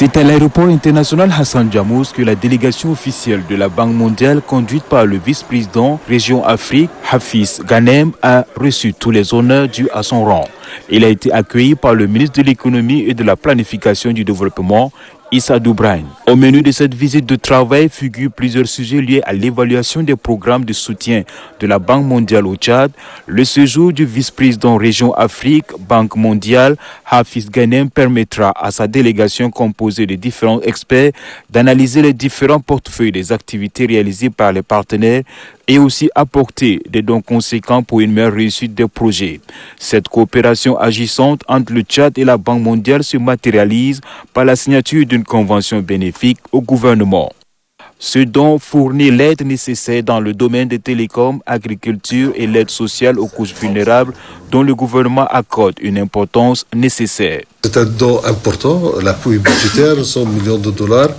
C'est à l'aéroport international Hassan Djamouz que la délégation officielle de la Banque mondiale, conduite par le vice-président Région Afrique, Hafiz Ghanem, a reçu tous les honneurs dus à son rang. Il a été accueilli par le ministre de l'économie et de la planification du développement, Issa Doubrane. Au menu de cette visite de travail figurent plusieurs sujets liés à l'évaluation des programmes de soutien de la Banque mondiale au Tchad, le séjour du vice-président Région Afrique, Banque mondiale, Hafiz Ghanem permettra à sa délégation composée de différents experts d'analyser les différents portefeuilles des activités réalisées par les partenaires et aussi apporter des dons conséquents pour une meilleure réussite des projets. Cette coopération agissante entre le Tchad et la Banque mondiale se matérialise par la signature d'une convention bénéfique au gouvernement. Ce don fournit l'aide nécessaire dans le domaine des télécoms, agriculture et l'aide sociale aux couches vulnérables dont le gouvernement accorde une importance nécessaire. C'est un don important, l'appui budgétaire, 100 millions de dollars,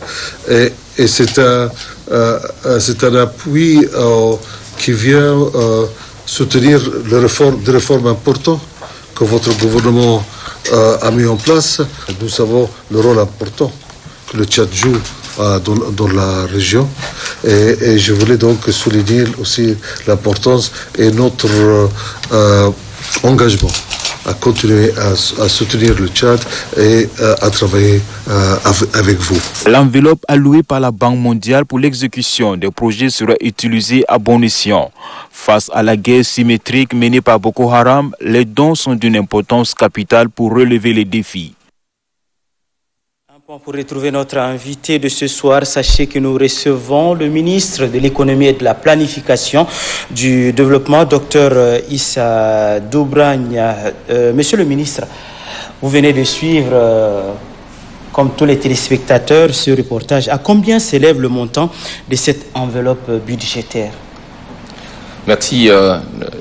et c'est un appui qui vient soutenir des réformes importantes que votre gouvernement a mis en place. Nous savons le rôle important que le Tchad joue dans la région et je voulais donc souligner aussi l'importance et notre engagement à continuer à soutenir le Tchad et à travailler avec vous. L'enveloppe allouée par la Banque mondiale pour l'exécution des projets sera utilisée à bon escient. Face à la guerre symétrique menée par Boko Haram, les dons sont d'une importance capitale pour relever les défis. Pour retrouver notre invité de ce soir, sachez que nous recevons le ministre de l'économie et de la planification du développement, Dr Issa Doubrane. Monsieur le ministre, vous venez de suivre, comme tous les téléspectateurs, ce reportage. À combien s'élève le montant de cette enveloppe budgétaire? Merci,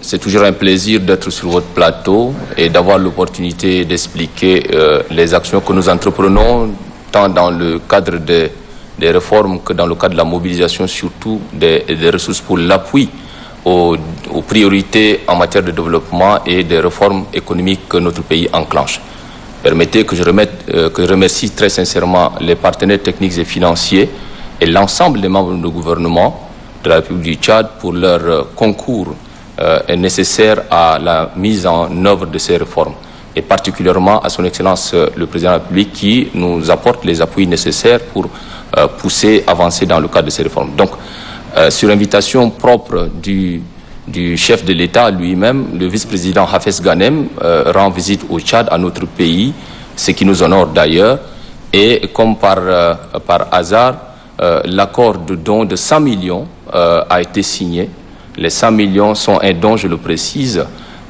c'est toujours un plaisir d'être sur votre plateau et d'avoir l'opportunité d'expliquer les actions que nous entreprenons tant dans le cadre des réformes que dans le cadre de la mobilisation, surtout des ressources pour l'appui aux priorités en matière de développement et des réformes économiques que notre pays enclenche. Permettez que je remercie très sincèrement les partenaires techniques et financiers et l'ensemble des membres du gouvernement de la République du Tchad pour leur concours nécessaire à la mise en œuvre de ces réformes, et particulièrement à son Excellence le Président de la République qui nous apporte les appuis nécessaires pour avancer dans le cadre de ces réformes. Donc, sur invitation propre du chef de l'État lui-même, le vice-président Hafiz Ghanem rend visite au Tchad, à notre pays, ce qui nous honore d'ailleurs, et comme par hasard, l'accord de don de 100 millions a été signé. Les 100 millions sont un don, je le précise,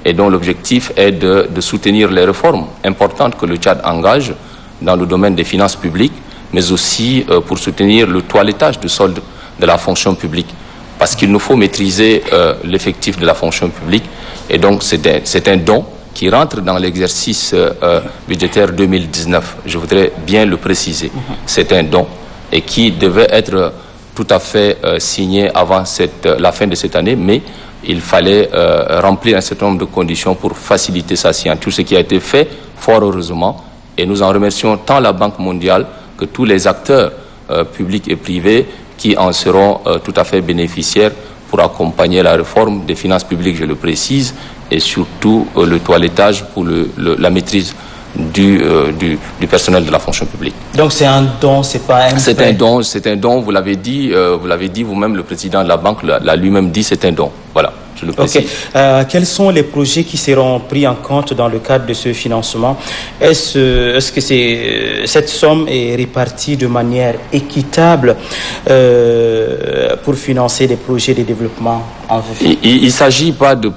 et dont l'objectif est de soutenir les réformes importantes que le Tchad engage dans le domaine des finances publiques, mais aussi pour soutenir le toilettage de solde de la fonction publique. Parce qu'il nous faut maîtriser l'effectif de la fonction publique, et donc c'est un don qui rentre dans l'exercice budgétaire 2019. Je voudrais bien le préciser. C'est un don et qui devait être tout à fait signé avant la fin de cette année, mais il fallait remplir un certain nombre de conditions pour faciliter sa signature, ce qui a été fait fort heureusement, et nous en remercions tant la Banque mondiale que tous les acteurs publics et privés qui en seront tout à fait bénéficiaires pour accompagner la réforme des finances publiques, je le précise, et surtout le toilettage pour la maîtrise du personnel de la fonction publique. Donc c'est un don, c'est pas un prêt. C'est un don, vous l'avez dit vous-même, le président de la banque l'a lui-même dit, c'est un don. Voilà, je le précise. Quels sont les projets qui seront pris en compte dans le cadre de ce financement? Est-ce que cette somme est répartie de manière équitable pour financer des projets de développement en vue? Il ne s'agit pas de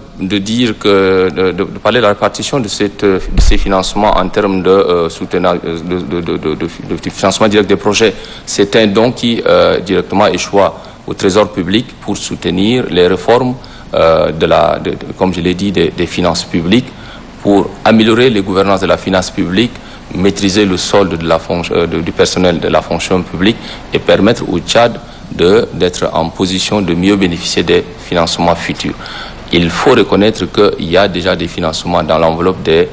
parler de la répartition de ces financements en termes de financement direct des projets. C'est un don qui directement échoit au Trésor public pour soutenir les réformes comme je l'ai dit, des finances publiques, pour améliorer les gouvernances de la finance publique, maîtriser le solde du personnel de la fonction publique et permettre au Tchad d'être en position de mieux bénéficier des financements futurs. Il faut reconnaître qu'il y a déjà des financements dans l'enveloppe des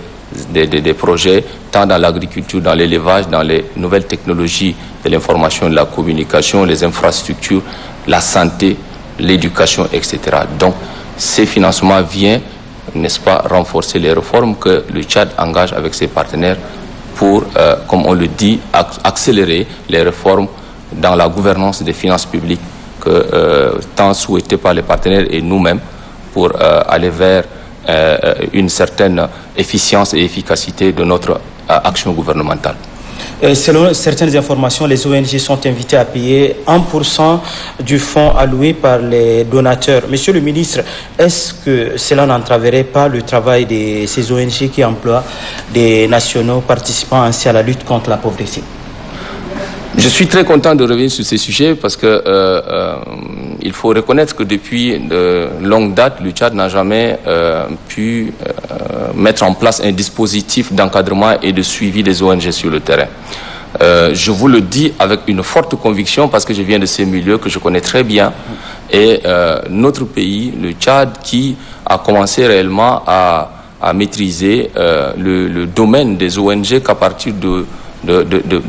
des projets, tant dans l'agriculture, dans l'élevage, dans les nouvelles technologies de l'information et de la communication, les infrastructures, la santé, l'éducation, etc. Donc, ces financements viennent, n'est-ce pas, renforcer les réformes que le Tchad engage avec ses partenaires pour, comme on le dit, accélérer les réformes dans la gouvernance des finances publiques tant souhaitées par les partenaires et nous-mêmes pour aller vers une certaine efficience et efficacité de notre action gouvernementale. Selon certaines informations, les ONG sont invitées à payer 1% du fonds alloué par les donateurs. Monsieur le ministre, est-ce que cela n'entraverait pas le travail de ces ONG qui emploient des nationaux participant ainsi à la lutte contre la pauvreté? Je suis très content de revenir sur ces sujets parce que il faut reconnaître que depuis de longue date, le Tchad n'a jamais pu mettre en place un dispositif d'encadrement et de suivi des ONG sur le terrain. Je vous le dis avec une forte conviction parce que je viens de ces milieux que je connais très bien. Et notre pays, le Tchad, qui a commencé réellement à maîtriser le domaine des ONG qu'à partir de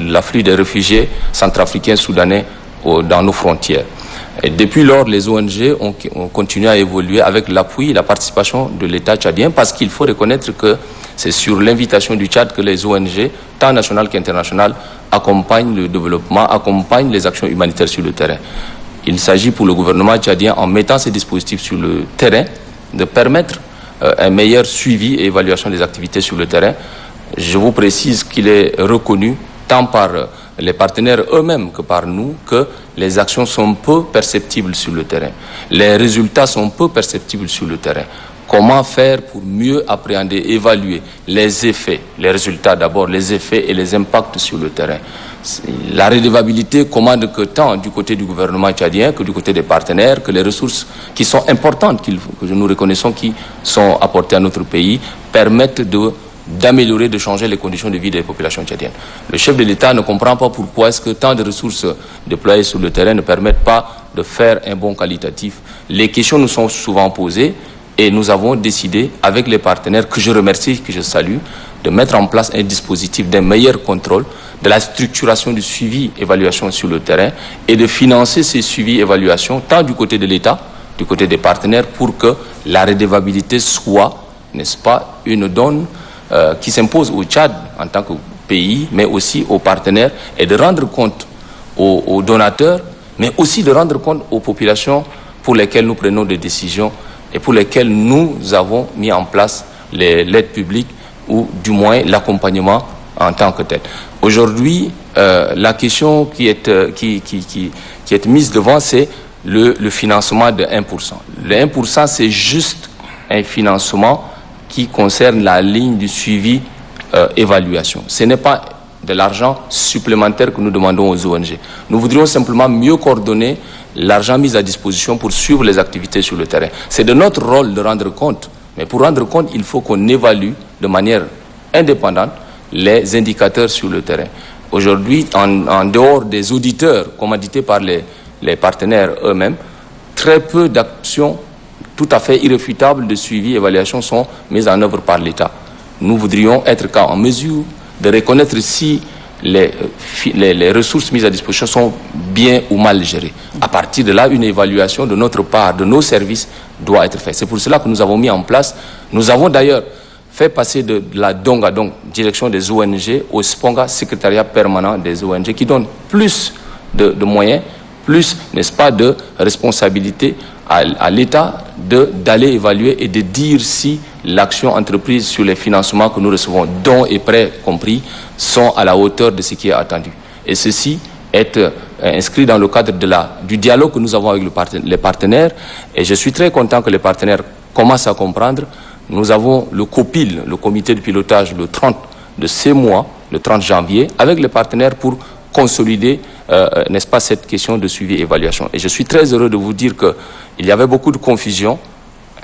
l'afflux des réfugiés centrafricains soudanais dans nos frontières. Et depuis lors, les ONG ont continué à évoluer avec l'appui et la participation de l'État tchadien parce qu'il faut reconnaître que c'est sur l'invitation du Tchad que les ONG, tant nationales qu'internationales, accompagnent le développement, accompagnent les actions humanitaires sur le terrain. Il s'agit pour le gouvernement tchadien, en mettant ces dispositifs sur le terrain, de permettre un meilleur suivi et évaluation des activités sur le terrain. Je vous précise qu'il est reconnu tant par les partenaires eux-mêmes que par nous que les actions sont peu perceptibles sur le terrain. Les résultats sont peu perceptibles sur le terrain. Comment faire pour mieux appréhender, évaluer les effets, les résultats d'abord, les effets et les impacts sur le terrain. La redevabilité commande que tant du côté du gouvernement tchadien que du côté des partenaires, que les ressources qui sont importantes, que nous reconnaissons qui sont apportées à notre pays, permettent d'améliorer, de changer les conditions de vie des populations tchadiennes. Le chef de l'État ne comprend pas pourquoi est-ce que tant de ressources déployées sur le terrain ne permettent pas de faire un bon qualitatif. Les questions nous sont souvent posées et nous avons décidé, avec les partenaires que je remercie, que je salue, de mettre en place un dispositif d'un meilleur contrôle, de la structuration du suivi, évaluation sur le terrain et de financer ces suivis, évaluations, tant du côté de l'État, du côté des partenaires, pour que la redevabilité soit, n'est-ce pas, une donne qui s'impose au Tchad en tant que pays, mais aussi aux partenaires, et de rendre compte aux donateurs, mais aussi de rendre compte aux populations pour lesquelles nous prenons des décisions et pour lesquelles nous avons mis en place l'aide publique ou du moins l'accompagnement en tant que tel. Aujourd'hui, la question qui est mise devant, c'est le financement de 1%. Le 1%, c'est juste un financement qui concerne la ligne du suivi évaluation. Ce n'est pas de l'argent supplémentaire que nous demandons aux ONG. Nous voudrions simplement mieux coordonner l'argent mis à disposition pour suivre les activités sur le terrain. C'est de notre rôle de rendre compte, mais pour rendre compte, il faut qu'on évalue de manière indépendante les indicateurs sur le terrain. Aujourd'hui, en dehors des auditeurs commandités par les partenaires eux-mêmes, très peu d'actions tout à fait irréfutables de suivi et évaluation sont mises en œuvre par l'État. Nous voudrions être en mesure de reconnaître si les ressources mises à disposition sont bien ou mal gérées. À partir de là, une évaluation de notre part, de nos services, doit être faite. C'est pour cela que nous avons mis en place, nous avons d'ailleurs fait passer de la DONGA, donc direction des ONG, au SPONGA, secrétariat permanent des ONG, qui donne plus de moyens, plus, n'est-ce pas, de responsabilité à l'État d'aller évaluer et de dire si l'action entreprise sur les financements que nous recevons, dons et prêts compris, sont à la hauteur de ce qui est attendu. Et ceci est inscrit dans le cadre du dialogue que nous avons avec les partenaires. Et je suis très content que les partenaires commencent à comprendre. Nous avons le COPIL, le comité de pilotage, le 30 de ces mois, le 30 janvier, avec les partenaires pour consolider, n'est-ce pas, cette question de suivi et évaluation. Et je suis très heureux de vous dire qu'il y avait beaucoup de confusion,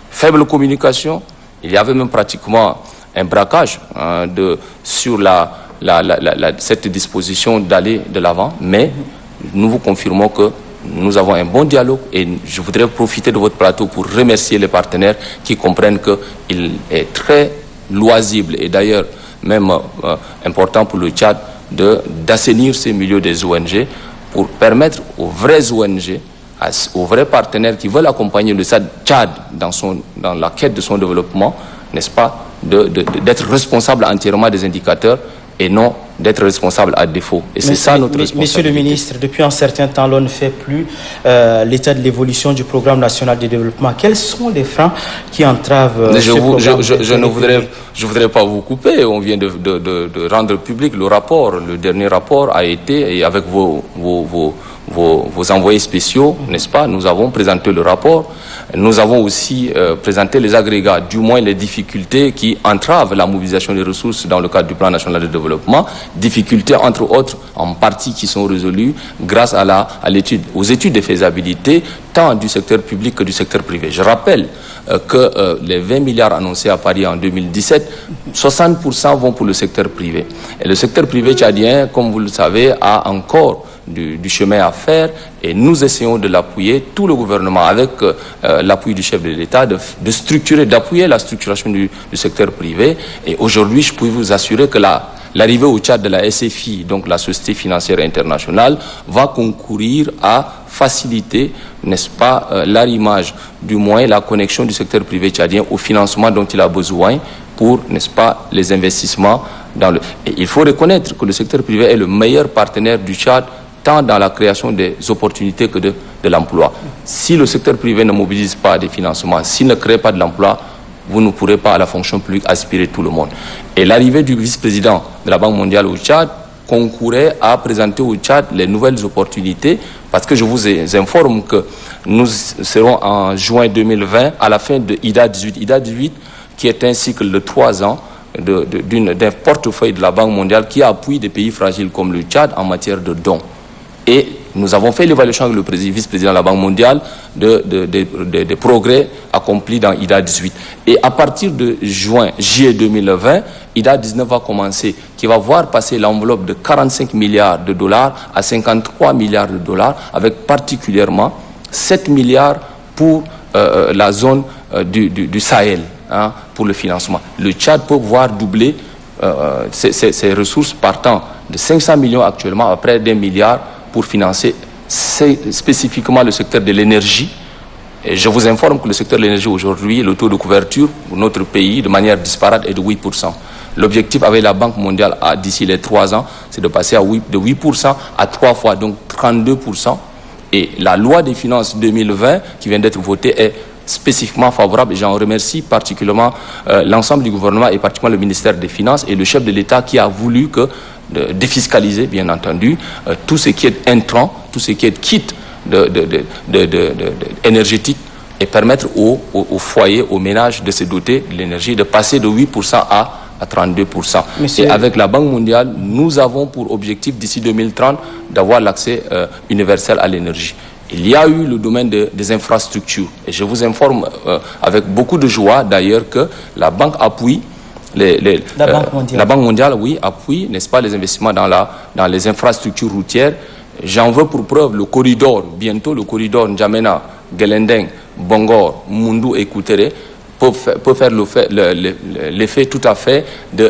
faible communication, il y avait même pratiquement un braquage sur cette disposition d'aller de l'avant, mais nous vous confirmons que nous avons un bon dialogue et je voudrais profiter de votre plateau pour remercier les partenaires qui comprennent qu'il est très loisible et d'ailleurs même important pour le Tchad d'assainir ces milieux des ONG pour permettre aux vraies ONG, aux vrais partenaires qui veulent accompagner le Tchad dans la quête de son développement, n'est-ce pas, d'être responsable entièrement des indicateurs et non d'être responsable à défaut. Et c'est ça notre responsabilité. Monsieur le ministre, depuis un certain temps, l'on ne fait plus l'état de l'évolution du programme national de développement. Quels sont les freins qui entravent ce programme? Je voudrais pas vous couper. On vient de rendre public le rapport. Le dernier rapport a été, et avec vos envoyés spéciaux, n'est-ce pas, nous avons présenté le rapport. Nous avons aussi présenté les agrégats, du moins les difficultés qui entravent la mobilisation des ressources dans le cadre du plan national de développement. Difficultés, entre autres, en partie qui sont résolues grâce aux études de faisabilité, tant du secteur public que du secteur privé. Je rappelle que les 20 milliards annoncés à Paris en 2017, 60% vont pour le secteur privé. Et le secteur privé tchadien, comme vous le savez, a encore du chemin à faire et nous essayons de l'appuyer, tout le gouvernement avec l'appui du chef de l'État, d'appuyer la structuration du secteur privé. Et aujourd'hui, je peux vous assurer que l'arrivée au Tchad de la SFI, donc la Société financière internationale, va concourir à faciliter, n'est-ce pas, l'arrimage, du moins la connexion du secteur privé tchadien au financement dont il a besoin pour, n'est-ce pas, les investissements Et il faut reconnaître que le secteur privé est le meilleur partenaire du Tchad tant dans la création des opportunités que de l'emploi. Si le secteur privé ne mobilise pas des financements, s'il ne crée pas de l'emploi, vous ne pourrez pas à la fonction publique aspirer tout le monde. Et l'arrivée du vice-président de la Banque mondiale au Tchad concourait à présenter au Tchad les nouvelles opportunités, parce que je vous informe que nous serons en juin 2020 à la fin de IDA 18. IDA 18 qui est un cycle de 3 ans d'un portefeuille de la Banque mondiale qui appuie des pays fragiles comme le Tchad en matière de dons. Et nous avons fait l'évaluation avec le vice-président de la Banque mondiale des progrès accomplis dans IDA 18. Et à partir de juillet 2020, IDA 19 va commencer, qui va voir passer l'enveloppe de 45 milliards de dollars à 53 milliards de dollars, avec particulièrement 7 milliards pour la zone du Sahel, pour le financement. Le Tchad peut voir doubler ses ressources partant de 500 millions actuellement à près d'1 milliard pour financer spécifiquement le secteur de l'énergie. Et je vous informe que le secteur de l'énergie aujourd'hui, le taux de couverture pour notre pays, de manière disparate, est de 8%. L'objectif avec la Banque mondiale d'ici les 3 ans, c'est de passer de 8% à 3 fois, donc 32%. Et la loi des finances 2020 qui vient d'être votée est spécifiquement favorable. Et j'en remercie particulièrement l'ensemble du gouvernement et particulièrement le ministère des Finances et le chef de l'État qui a voulu défiscaliser, bien entendu, tout ce qui est intrant, tout ce qui est kit énergétique et permettre aux foyers, aux ménages de se doter de l'énergie, de passer de 8% à 32%. Et avec la Banque mondiale, nous avons pour objectif d'ici 2030 d'avoir l'accès universel à l'énergie. Il y a eu le domaine des infrastructures. Et je vous informe avec beaucoup de joie d'ailleurs que la Banque appuie la Banque mondiale, oui, appuie, n'est-ce pas, les investissements dans les infrastructures routières. J'en veux pour preuve le corridor, bientôt le corridor N'Djamena, Gelendeng, Bongor, Mundu et Koutere peut faire l'effet tout à fait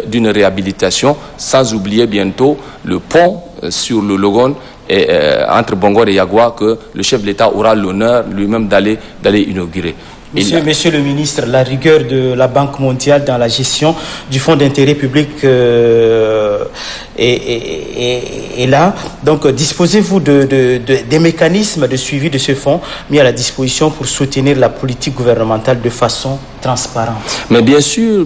d'une réhabilitation, sans oublier bientôt le pont sur le Logone et, entre Bongor et Yagua que le chef de l'État aura l'honneur lui-même d'aller inaugurer. Monsieur le ministre, la rigueur de la Banque mondiale dans la gestion du fonds d'intérêt public est là. Donc, disposez-vous des mécanismes de suivi de ce fonds mis à la disposition pour soutenir la politique gouvernementale de façon transparente? Mais bien sûr,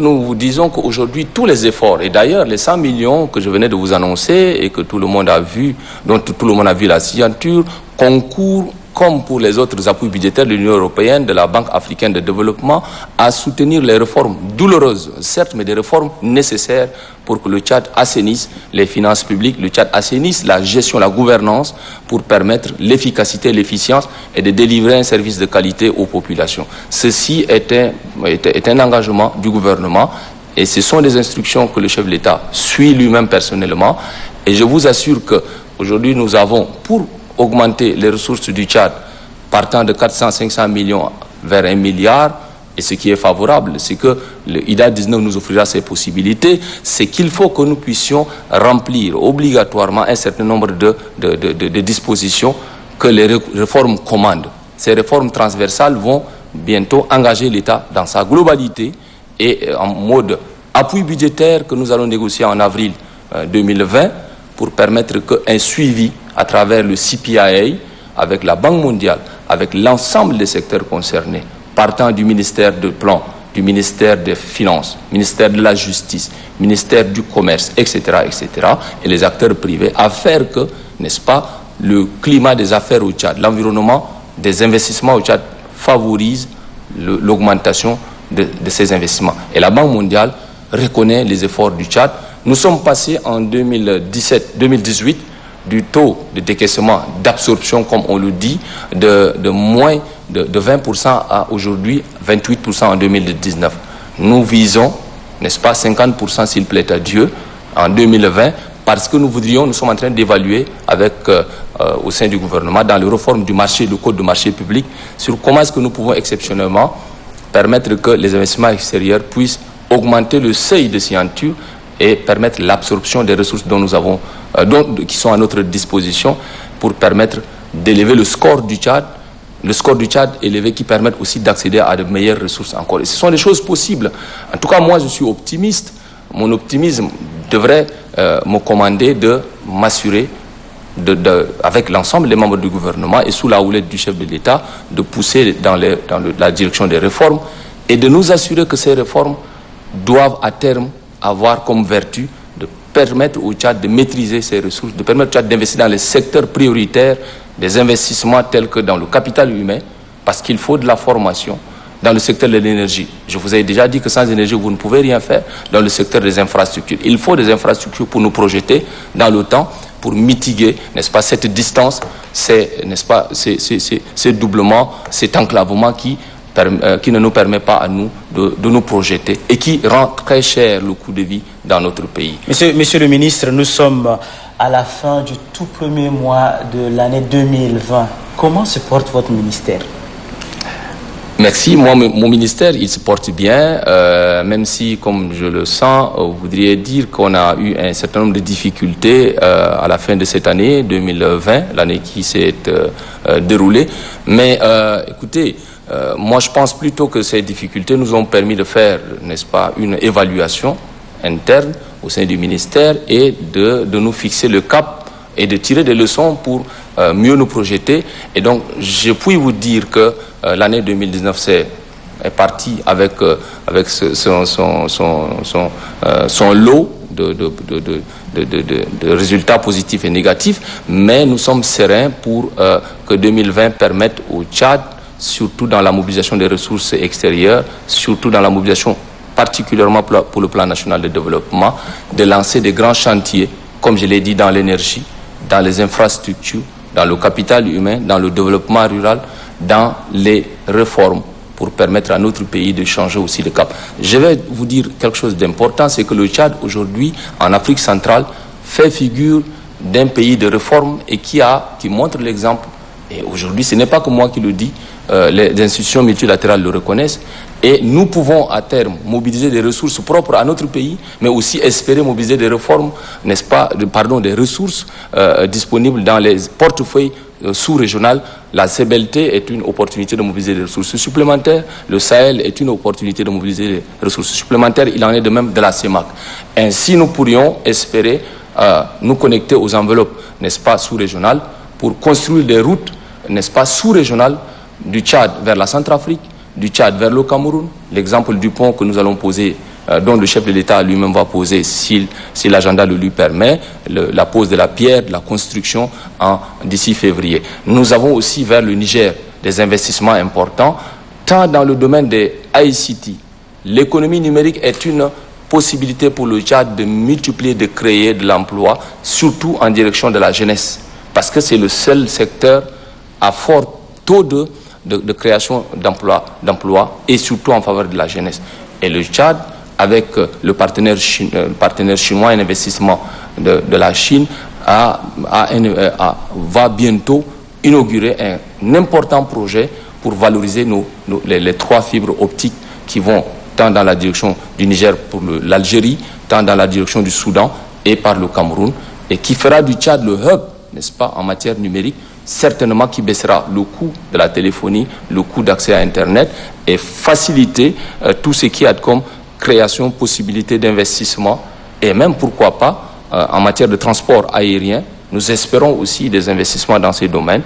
nous vous disons qu'aujourd'hui, tous les efforts, et d'ailleurs les 100 millions que je venais de vous annoncer et que tout le monde a vu, dont tout le monde a vu la signature, concourent, comme pour les autres appuis budgétaires de l'Union européenne, de la Banque africaine de développement, à soutenir les réformes douloureuses, certes, mais des réformes nécessaires pour que le Tchad assainisse les finances publiques, le Tchad assainisse la gestion, la gouvernance, pour permettre l'efficacité, l'efficience et de délivrer un service de qualité aux populations. Ceci est un engagement du gouvernement et ce sont des instructions que le chef de l'État suit lui-même personnellement. Et je vous assure qu'aujourd'hui, nous avons, pour augmenter les ressources du Tchad partant de 400-500 millions vers 1 milliard, Et ce qui est favorable, c'est que le IDA 19 nous offrira ces possibilités, c'est qu'il faut que nous puissions remplir obligatoirement un certain nombre de dispositions que les réformes commandent. Ces réformes transversales vont bientôt engager l'État dans sa globalité et en mode appui budgétaire que nous allons négocier en avril 2020 pour permettre qu'un suivi à travers le CPIA avec la Banque mondiale, avec l'ensemble des secteurs concernés, partant du ministère du Plan, du ministère des Finances, ministère de la Justice, ministère du Commerce, etc., et les acteurs privés, à faire que, n'est-ce pas, le climat des affaires au Tchad, l'environnement des investissements au Tchad favorise l'augmentation de ces investissements. Et la Banque mondiale reconnaît les efforts du Tchad. Nous sommes passés en 2018 du taux de décaissement, d'absorption, comme on le dit, de moins de 20% à aujourd'hui 28% en 2019. Nous visons, n'est-ce pas, 50% s'il plaît à Dieu, en 2020, parce que nous sommes en train d'évaluer avec au sein du gouvernement, dans les réformes du marché, le code de marché public, sur comment est-ce que nous pouvons exceptionnellement permettre que les investissements extérieurs puissent augmenter le seuil de signature et permettre l'absorption des ressources dont nous avons, qui sont à notre disposition pour permettre d'élever le score du Tchad élevé qui permettent aussi d'accéder à de meilleures ressources encore. Et ce sont des choses possibles. En tout cas, moi, je suis optimiste. Mon optimisme devrait me commander de m'assurer, avec l'ensemble des membres du gouvernement et sous la houlette du chef de l'État, de pousser dans la direction des réformes et de nous assurer que ces réformes doivent à terme avoir comme vertu de permettre au Tchad de maîtriser ses ressources, de permettre au Tchad d'investir dans les secteurs prioritaires, des investissements tels que dans le capital humain, parce qu'il faut de la formation, dans le secteur de l'énergie. Je vous ai déjà dit que sans énergie, vous ne pouvez rien faire. Dans le secteur des infrastructures, il faut des infrastructures pour nous projeter dans le temps, pour mitiguer, n'est-ce pas, cette distance, n'est-ce pas, ces doublements, cet enclavement qui ne nous permet pas à nous de nous projeter et qui rend très cher le coût de vie dans notre pays. Monsieur le ministre, nous sommes à la fin du tout premier mois de l'année 2020. Comment se porte votre ministère? Merci. Moi, mon ministère, il se porte bien, même si, comme je le sens, vous voudriez dire qu'on a eu un certain nombre de difficultés à la fin de cette année 2020, l'année qui s'est déroulée. Mais écoutez, moi, je pense plutôt que ces difficultés nous ont permis de faire, n'est-ce pas, une évaluation interne au sein du ministère et de nous fixer le cap et de tirer des leçons pour mieux nous projeter. Et donc, je puis vous dire que l'année 2019 est partie avec son lot de résultats positifs et négatifs, mais nous sommes sereins pour que 2020 permette au Tchad, surtout dans la mobilisation des ressources extérieures, surtout dans la mobilisation particulièrement pour le plan national de développement, de lancer des grands chantiers, comme je l'ai dit, dans l'énergie, dans les infrastructures, dans le capital humain, dans le développement rural, dans les réformes pour permettre à notre pays de changer aussi de cap. Je vais vous dire quelque chose d'important, c'est que le Tchad aujourd'hui, en Afrique centrale, fait figure d'un pays de réforme et qui montre l'exemple. Et aujourd'hui, ce n'est pas que moi qui le dis, les institutions multilatérales le reconnaissent et nous pouvons à terme mobiliser des ressources propres à notre pays, mais aussi espérer mobiliser des réformes, n'est-ce pas, des ressources disponibles dans les portefeuilles sous-régionales. La CBLT est une opportunité de mobiliser des ressources supplémentaires, le Sahel est une opportunité de mobiliser des ressources supplémentaires, il en est de même de la CEMAC. Ainsi, nous pourrions espérer nous connecter aux enveloppes, n'est-ce pas, sous-régionales pour construire des routes, n'est-ce pas, sous-régionales du Tchad vers la Centrafrique, du Tchad vers le Cameroun. L'exemple du pont que nous allons poser, dont le chef de l'État lui-même va poser, si l'agenda le lui permet, la pose de la pierre, de la construction d'ici février. Nous avons aussi vers le Niger des investissements importants, tant dans le domaine des ICT. L'économie numérique est une possibilité pour le Tchad de multiplier, de créer de l'emploi, surtout en direction de la jeunesse, parce que c'est le seul secteur à fort taux de création d'emplois et surtout en faveur de la jeunesse. Et le Tchad, avec le partenaire chinois, un investissement de la Chine, va bientôt inaugurer un important projet pour valoriser les 3 fibres optiques qui vont tant dans la direction du Niger pour l'Algérie, tant dans la direction du Soudan et par le Cameroun, et qui fera du Tchad le hub, n'est-ce pas, en matière numérique, certainement qui baissera le coût de la téléphonie, le coût d'accès à Internet et faciliter tout ce qui a comme création, possibilité d'investissement et même, pourquoi pas, en matière de transport aérien. Nous espérons aussi des investissements dans ces domaines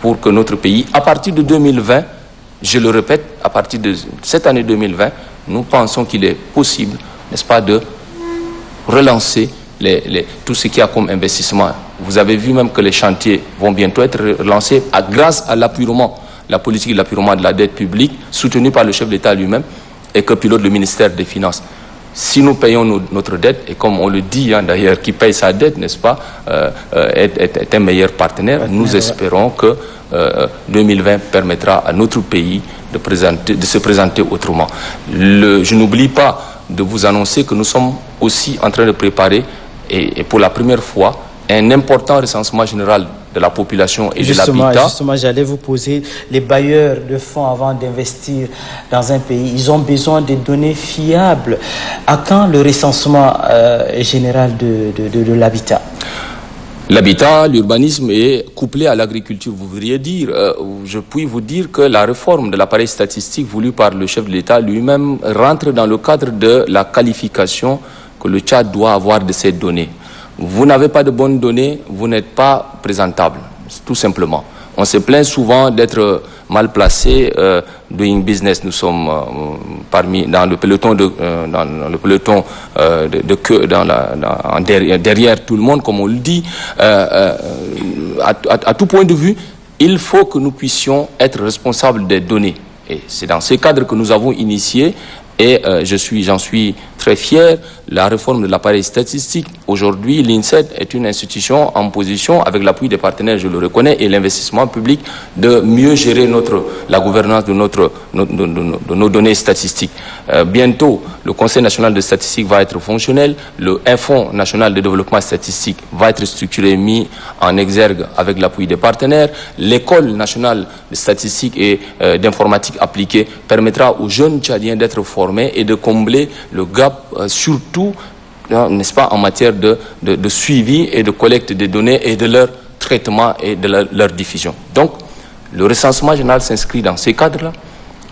pour que notre pays, à partir de 2020, je le répète, à partir de cette année 2020, nous pensons qu'il est possible, n'est-ce pas, de relancer tout ce qu'il y a comme investissement. Vous avez vu même que les chantiers vont bientôt être relancés grâce à l'apurement, la politique d'apurement de la dette publique soutenue par le chef d'État lui-même et que pilote le ministère des Finances. Si nous payons notre dette, et comme on le dit d'ailleurs, qui paye sa dette, n'est-ce pas, est un meilleur partenaire, nous espérons que 2020 permettra à notre pays de se présenter autrement. Je n'oublie pas de vous annoncer que nous sommes aussi en train de préparer, et pour la première fois, un important recensement général de la population et de l'habitat. Justement, j'allais vous poser, les bailleurs de fonds avant d'investir dans un pays, ils ont besoin de données fiables. À quand le recensement général de l'habitat? L'habitat, l'urbanisme est couplé à l'agriculture. Vous voudriez dire, je puis vous dire que la réforme de l'appareil statistique voulue par le chef de l'État lui-même rentre dans le cadre de la qualification que le Tchad doit avoir de ces données. Vous n'avez pas de bonnes données, vous n'êtes pas présentable, tout simplement. On se plaint souvent d'être mal placé, doing business. Nous sommes dans le peloton derrière tout le monde, comme on le dit. À tout point de vue, il faut que nous puissions être responsables des données. Et c'est dans ce cadre que nous avons initié. Et j'en suis très fier, la réforme de l'appareil statistique. Aujourd'hui, l'INSET est une institution en position, avec l'appui des partenaires, je le reconnais, et l'investissement public, de mieux gérer la gouvernance de nos données statistiques. Bientôt, le Conseil national de statistique va être fonctionnel, le Fonds national de développement statistique va être structuré, mis en exergue avec l'appui des partenaires. L'école nationale de statistique et d'informatique appliquée permettra aux jeunes Tchadiens d'être formés et de combler le gap, surtout, n'est-ce pas, en matière de suivi et de collecte des données et de leur traitement et de leur diffusion. Donc, le recensement général s'inscrit dans ces cadres-là.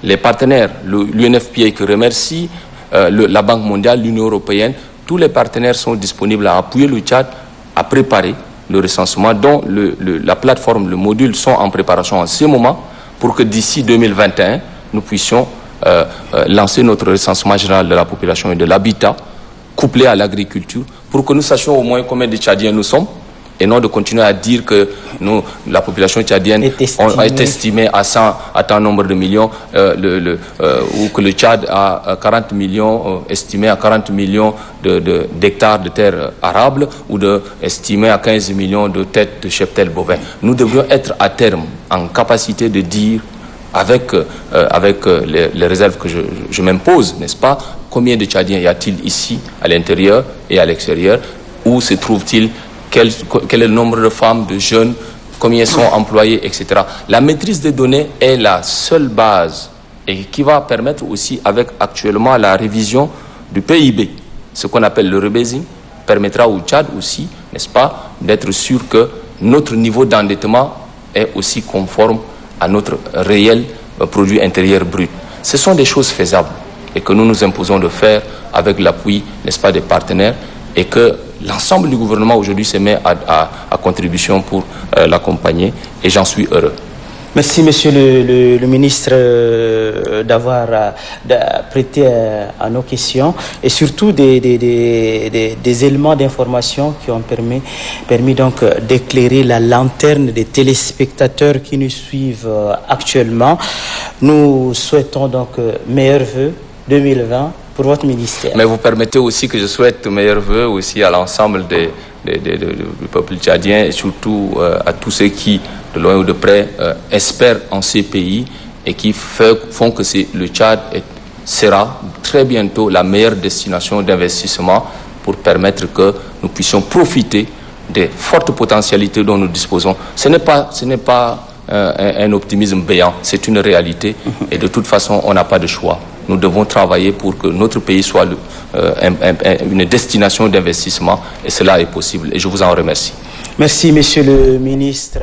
Les partenaires, l'UNFPA que remercie, la Banque mondiale, l'Union européenne, tous les partenaires sont disponibles à appuyer le Tchad à préparer le recensement, dont la plateforme, le module sont en préparation en ce moment pour que d'ici 2021, nous puissions lancer notre recensement général de la population et de l'habitat, couplé à l'agriculture, pour que nous sachions au moins combien de Tchadiens nous sommes, et non de continuer à dire que la population tchadienne est estimée à tant nombre de millions, ou que le Tchad a 40 millions, estimé à 40 millions d'hectares de terres arables, ou estimé à 15 millions de têtes de cheptels bovins. Nous devrions être à terme en capacité de dire, avec les réserves que je m'impose, n'est-ce pas, combien de Tchadiens y a-t-il ici, à l'intérieur et à l'extérieur, où se trouve-t-il, quel est le nombre de femmes, de jeunes, combien sont employés, etc. La maîtrise des données est la seule base et qui va permettre aussi, avec actuellement la révision du PIB, ce qu'on appelle le rebasing, permettra au Tchad aussi, n'est-ce pas, d'être sûr que notre niveau d'endettement est aussi conforme à notre réel produit intérieur brut. Ce sont des choses faisables et que nous nous imposons de faire avec l'appui, n'est-ce pas, des partenaires, et que l'ensemble du gouvernement aujourd'hui se met à contribution pour l'accompagner, et j'en suis heureux. Merci, monsieur le ministre, d'avoir prêté à nos questions, et surtout des éléments d'information qui ont permis donc d'éclairer la lanterne des téléspectateurs qui nous suivent actuellement. Nous souhaitons donc meilleurs vœux 2020 pour votre ministère. Mais vous permettez aussi que je souhaite meilleurs vœux aussi à l'ensemble du peuple tchadien, et surtout à tous ceux qui, de loin ou de près, espèrent en ces pays et qui font que le Tchad sera très bientôt la meilleure destination d'investissement pour permettre que nous puissions profiter des fortes potentialités dont nous disposons. Ce n'est pas un optimisme béant, c'est une réalité, et de toute façon, on n'a pas de choix. nous devons travailler pour que notre pays soit une destination d'investissement et cela est possible et je vous en remercie. Merci, monsieur le ministre.